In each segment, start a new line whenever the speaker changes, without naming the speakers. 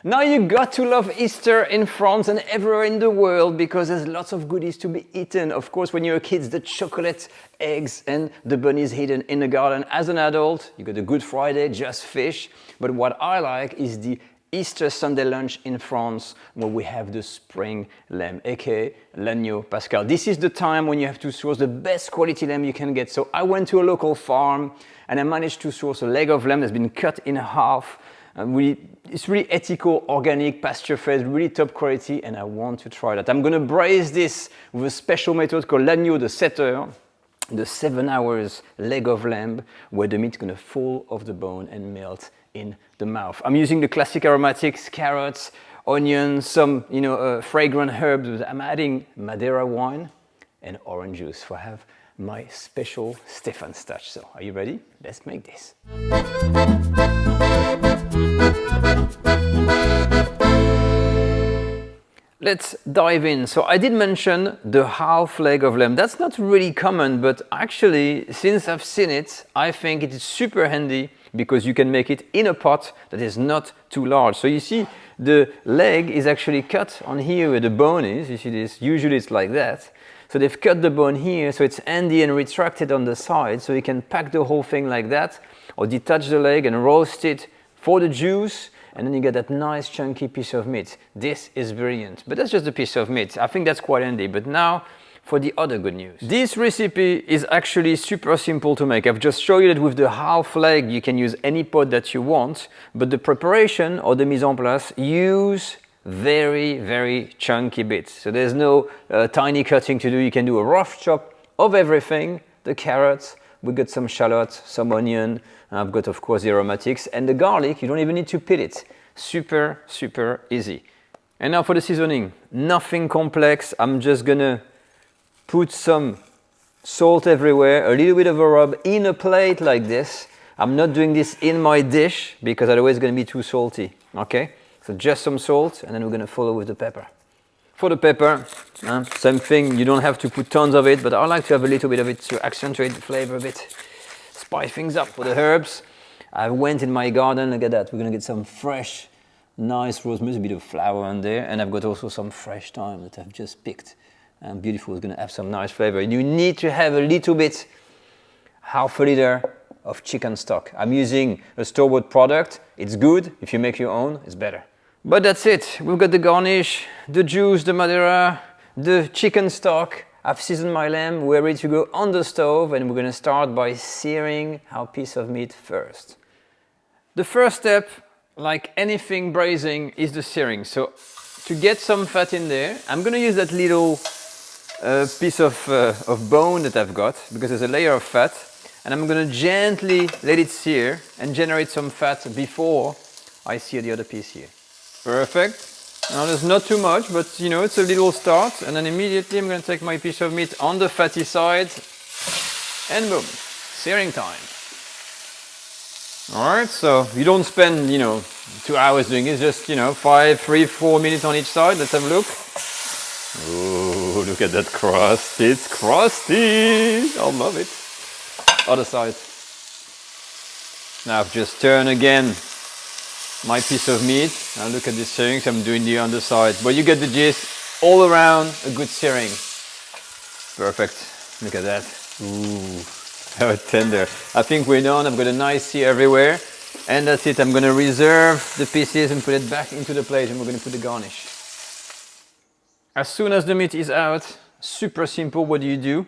Now you got to love Easter in France and everywhere in the world because there's lots of goodies to be eaten. Of course, when you're a kid, the chocolate, eggs and the bunnies hidden in the garden. As an adult, you got a Good Friday, just fish. But what I like is the Easter Sunday lunch in France where we have the spring lamb, aka l'agneau pascal. This is the time when you have to source the best quality lamb you can get. So I went to a local farm and I managed to source a leg of lamb that's been cut in half. It's really ethical, organic, pasture-fed, really top quality, and I want to try that. I'm going to braise this with a special method called l'agneau de 7 heures, the 7 hours leg of lamb, where the meat's going to fall off the bone and melt in the mouth. I'm using the classic aromatics, carrots, onions, some fragrant herbs. I'm adding Madeira wine and orange juice for have my special Stéphane's touch. So, are you ready? Let's make this. Let's dive in. So I did mention the half leg of lamb. That's not really common, but actually, since I've seen it, I think it is super handy because you can make it in a pot that is not too large. So you see, the leg is actually cut on here where the bone is. You see this? Usually it's like that. So they've cut the bone here, so it's handy and retracted on the side, so you can pack the whole thing like that, or detach the leg and roast it for the juice, and then you get that nice chunky piece of meat. This is brilliant, but that's just a piece of meat. I think that's quite handy. But now for the other good news. This recipe is actually super simple to make. I've just shown you that with the half leg you can use any pot that you want, but the preparation or the mise en place use very, very chunky bits. So there's no tiny cutting to do. You can do a rough chop of everything, the carrots, we got some shallots, some onion, I've got of course the aromatics, and the garlic, you don't even need to peel it. Super, super easy. And now for the seasoning, nothing complex. I'm just gonna put some salt everywhere, a little bit of a rub in a plate like this. I'm not doing this in my dish because otherwise it's gonna be too salty, okay? So just some salt, and then we're gonna follow with the pepper. For the pepper, same thing, you don't have to put tons of it, but I like to have a little bit of it to accentuate the flavor a bit. Spice things up for the herbs. I went in my garden, look at that, we're gonna get some fresh, nice rosemary, a bit of flower on there, and I've got also some fresh thyme that I've just picked. And beautiful, it's gonna have some nice flavor. You need to have a little bit, half a liter of chicken stock. I'm using a store-bought product. It's good. If you make your own, it's better. But that's it. We've got the garnish, the juice, the Madeira, the chicken stock. I've seasoned my lamb. We're ready to go on the stove, and we're going to start by searing our piece of meat first. The first step, like anything braising, is the searing. So to get some fat in there, I'm going to use that little piece of bone that I've got because there's a layer of fat, and I'm going to gently let it sear and generate some fat before I sear the other piece here. Perfect. Now there's not too much, but you know, it's a little start, and then immediately I'm going to take my piece of meat on the fatty side, and boom, searing time. Alright, so you don't spend, 2 hours doing it, just, 4 minutes on each side. Let's have a look. Oh, look at that crust. It's crusty. I love it. Other side. Now I've just turned again my piece of meat. Now look at this searing, so I'm doing the underside. But you get the gist. All around, a good searing. Perfect. Look at that. Ooh, how tender. I think we're done. I've got a nice sear everywhere. And that's it. I'm going to reserve the pieces and put it back into the plate, and we're going to put the garnish. As soon as the meat is out, super simple, what do?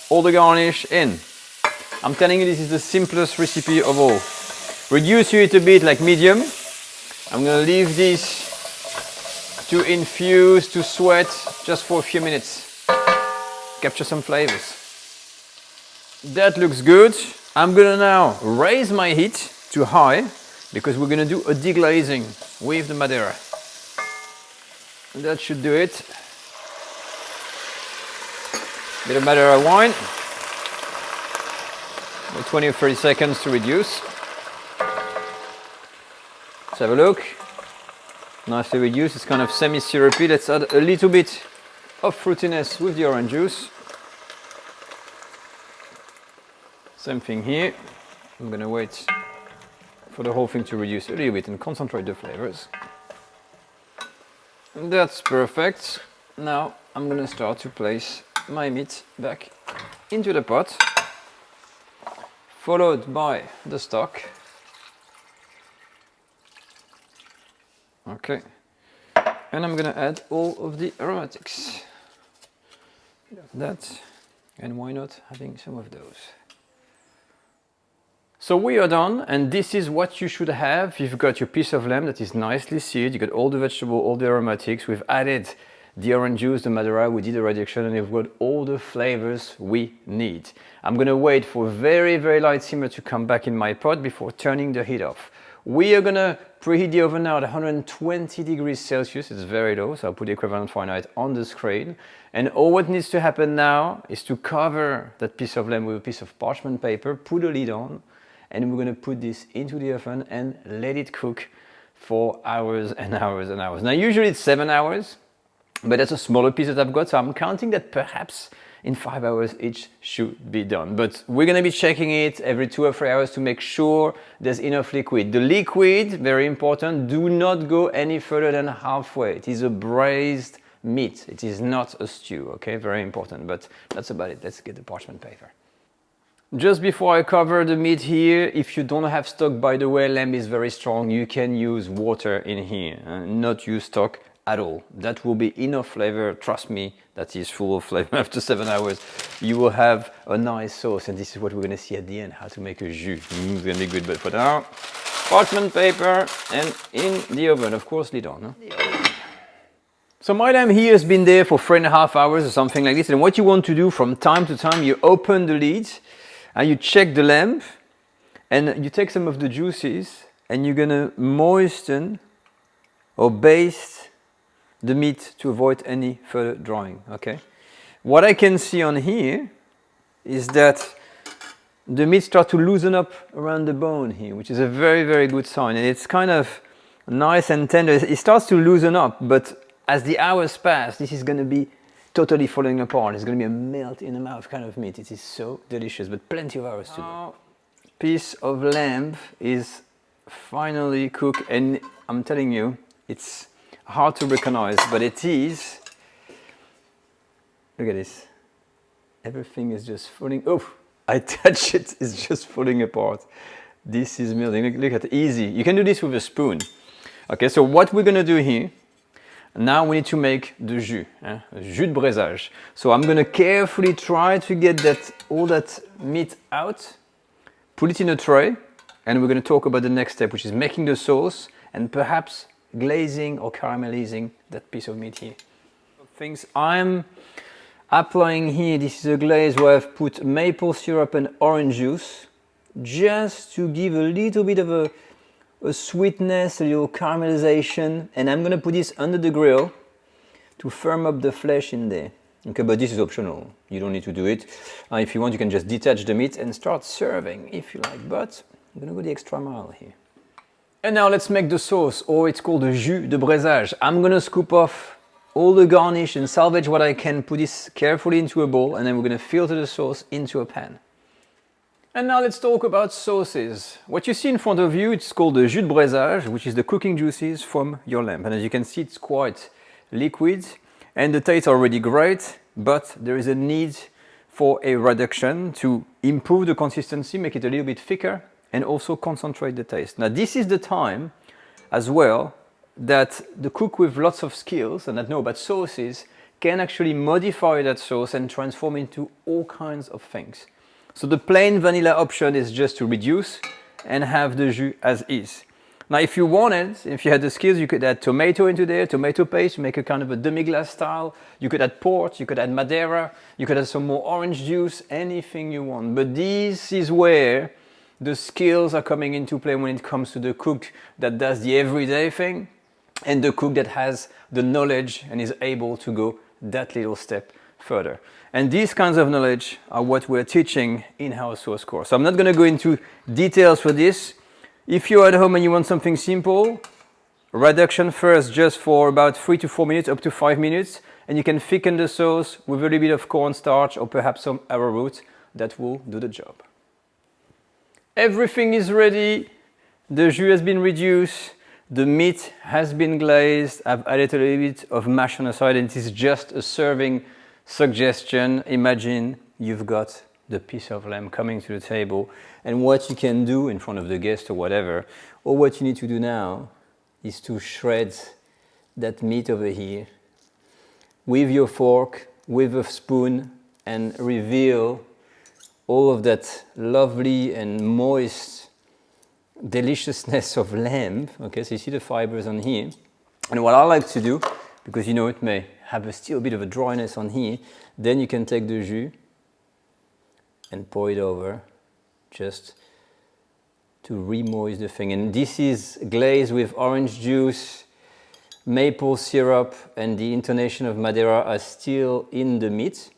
All the garnish in. I'm telling you, this is the simplest recipe of all. Reduce it a bit, like medium. I'm going to leave this to infuse, to sweat, just for a few minutes. Capture some flavors. That looks good. I'm going to now raise my heat to high because we're going to do a deglazing with the Madeira. That should do it. Bit of Madeira wine. About 20 or 30 seconds to reduce. Let's have a look. Nicely reduced. It's kind of semi-syrupy. Let's add a little bit of fruitiness with the orange juice. Same thing here. I'm going to wait for the whole thing to reduce a little bit and concentrate the flavors. That's perfect. Now I'm gonna start to place my meat back into the pot, followed by the stock. Okay, and I'm gonna add all of the aromatics. That, and why not having some of those. So we are done, and this is what you should have. You've got your piece of lamb that is nicely seared, you got all the vegetable, all the aromatics, we've added the orange juice, the Madeira, we did a reduction, and we've got all the flavors we need. I'm gonna wait for a very, very light simmer to come back in my pot before turning the heat off. We are gonna preheat the oven now at 120 degrees Celsius, it's very low, so I'll put the equivalent Fahrenheit on the screen. And all what needs to happen now is to cover that piece of lamb with a piece of parchment paper, put a lid on, and we're gonna put this into the oven and let it cook for hours and hours and hours. Now usually it's 7 hours, but that's a smaller piece that I've got, so I'm counting that perhaps in 5 hours each should be done. But we're gonna be checking it every 2 or 3 hours to make sure there's enough liquid. The liquid, very important, do not go any further than halfway. It is a braised meat, it is not a stew, okay? Very important, but that's about it. Let's get the parchment paper. Just before I cover the meat here, if you don't have stock, by the way, lamb is very strong, you can use water in here, not use stock at all. That will be enough flavor, trust me, that is full of flavor. After 7 hours, you will have a nice sauce, and this is what we're gonna see at the end, how to make a jus. It's gonna be good, but for now, parchment paper and in the oven, of course, lid on. Huh? So my lamb here has been there for 3.5 hours or something like this, and what you want to do from time to time, you open the lid and you check the lamb, and you take some of the juices and you're gonna moisten or baste the meat to avoid any further drying, okay? What I can see on here is that the meat starts to loosen up around the bone here, which is a very, very good sign. And it's kind of nice and tender. It starts to loosen up, but as the hours pass, this is gonna be totally falling apart. It's gonna be a melt in the mouth kind of meat. It is so delicious, but plenty of hours to go. Piece of lamb is finally cooked, and I'm telling you, it's hard to recognize, but it is. Look at this. Everything is just falling. Oh, I touch it, it's just falling apart. This is melting. Look at it, easy. You can do this with a spoon. Okay, so what we're gonna do here, now we need to make the jus, jus de braisage. So I'm gonna carefully try to get all that meat out, put it in a tray, and we're gonna talk about the next step, which is making the sauce and perhaps glazing or caramelizing that piece of meat here. Things I'm applying here, this is a glaze where I've put maple syrup and orange juice just to give a little bit of a sweetness, a little caramelization, and I'm gonna put this under the grill to firm up the flesh in there. Okay, but this is optional, you don't need to do it. If you want, you can just detach the meat and start serving if you like, but I'm gonna go the extra mile here. And now let's make the sauce, or it's called the jus de braisage. I'm gonna scoop off all the garnish and salvage what I can, put this carefully into a bowl, and then we're gonna filter the sauce into a pan. And now let's talk about sauces. What you see in front of you, it's called the jus de braisage, which is the cooking juices from your lamb. And as you can see, it's quite liquid, and the taste are already great, but there is a need for a reduction to improve the consistency, make it a little bit thicker, and also concentrate the taste. Now this is the time as well that the cook with lots of skills and that know about sauces can actually modify that sauce and transform into all kinds of things. So the plain vanilla option is just to reduce and have the jus as is. Now if you wanted, if you had the skills, you could add tomato into there, tomato paste, make a kind of a demi-glace style. You could add port, you could add Madeira, you could add some more orange juice, anything you want. But this is where the skills are coming into play when it comes to the cook that does the everyday thing and the cook that has the knowledge and is able to go that little step further. And these kinds of knowledge are what we're teaching in our sauce course. So I'm not going to go into details for this. If you're at home and you want something simple, reduction first just for about 3 to 4 minutes, up to 5 minutes, and you can thicken the sauce with a little bit of cornstarch or perhaps some arrowroot. That will do the job. Everything is ready. The jus has been reduced, the meat has been glazed. I've added a little bit of mash on the side, and it is just a serving suggestion. Imagine you've got the piece of lamb coming to the table, and what you can do in front of the guest or whatever, or what you need to do now is to shred that meat over here with your fork, with a spoon, and reveal all of that lovely and moist deliciousness of lamb. Okay, so you see the fibers on here. And what I like to do, because you know it may have still a bit of a dryness on here, then you can take the jus and pour it over just to re-moist the thing. And this is glazed with orange juice, maple syrup, and the intonation of Madeira are still in the meat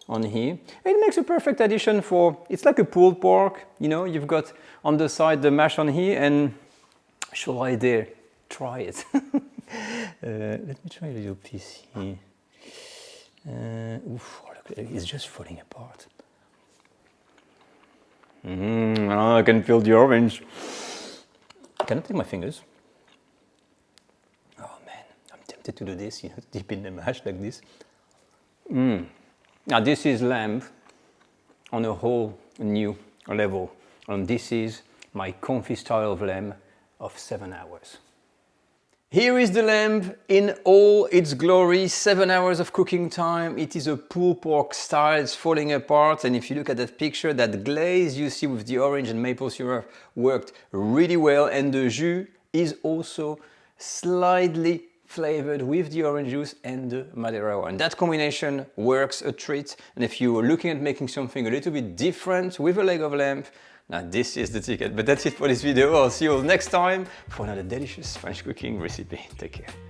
on here. And it makes a perfect addition for, it's like a pulled pork, you know, you've got on the side the mash on here, and shall I dare try it? Let me try a little piece here. Oof, look, it's just falling apart. Oh, I can feel the orange. Can I take my fingers? Oh man, I'm tempted to do this, you know, dip in the mash like this. Now this is lamb on a whole new level. And this is my confit style of lamb of 7 hours. Here is the lamb in all its glory, 7 hours of cooking time. It is a pulled pork style, it's falling apart. And if you look at that picture, that glaze you see with the orange and maple syrup worked really well. And the jus is also slightly flavored with the orange juice and the Madeira. And that combination works a treat. And if you're looking at making something a little bit different with a leg of lamb, now this is the ticket. But that's it for this video. I'll see you all next time for another delicious French cooking recipe. Take care.